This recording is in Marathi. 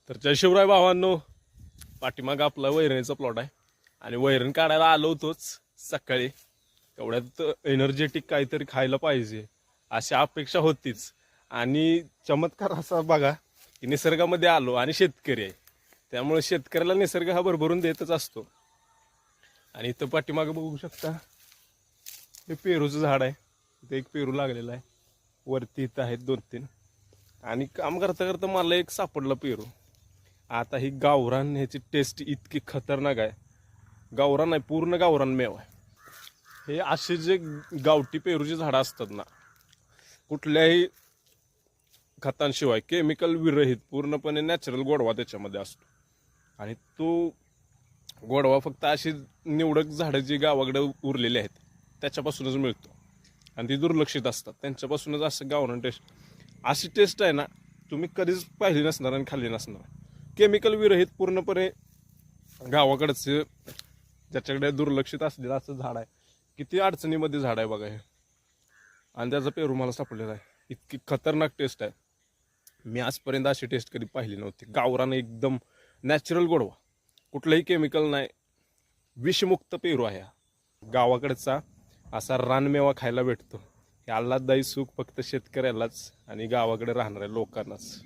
तर जय शिवराय भावांनो, पाठीमाग आपला वैरणीचा प्लॉट आहे आणि वैरण काढायला आलो होतोच सकाळी. तेवढ्यात एनर्जेटिक काहीतरी खायला पाहिजे अशी अपेक्षा होतीच. आणि चमत्कार असा बघा की निसर्गामध्ये आलो आणि शेतकरी आहे, त्यामुळे शेतकऱ्याला निसर्ग हा भरभरून देतच असतो. आणि इथं पाठीमागं बघू शकता हे पेरूचं झाड आहे. इथं एक पेरू लागलेला आहे, वरती इथं आहेत 2-3. आणि काम करता करता मला एक सापडलं पेरू. आता ही गावरान ह्याची टेस्ट इतकी खतरनाक आहे. गावरान आहे, पूर्ण गावरान मेवा आहे. हे असे जे गावठी पेरूची झाडं असतात ना, कुठल्याही खतांशिवाय केमिकल विरहित पूर्णपणे नॅचरल गोडवा त्याच्यामध्ये असतो. आणि तो गोडवा फक्त अशी निवडक झाडं जी गावाकडे उरलेली आहेत त्याच्यापासूनच मिळतो. आणि ती दुर्लक्षित असतात, त्यांच्यापासूनच असं गावरान टेस्ट. अशी टेस्ट आहे ना, तुम्ही कधीच पाहिली नसणार आणि खाल्ली नसणार. केमिकल विरहित पूर्णपणे गावाकडचं ज्याच्याकडे दुर्लक्षित असलेलं असं झाड आहे. किती अडचणीमध्ये झाड आहे बघा हे. आणि त्याचा पेरू मला सापडलेला आहे. इतकी खतरनाक टेस्ट आहे, मी आजपर्यंत अशी टेस्ट कधी पाहिली नव्हती. गावरान एकदम नॅचरल गोडवा, कुठलंही केमिकल नाही, विषमुक्त पेरू आहे. गावाकडचा असा रानमेवा खायला भेटतो. हे आल्हाददायी सुख फक्त शेतकऱ्यालाच आणि गावाकडे राहणाऱ्या लोकांनाच.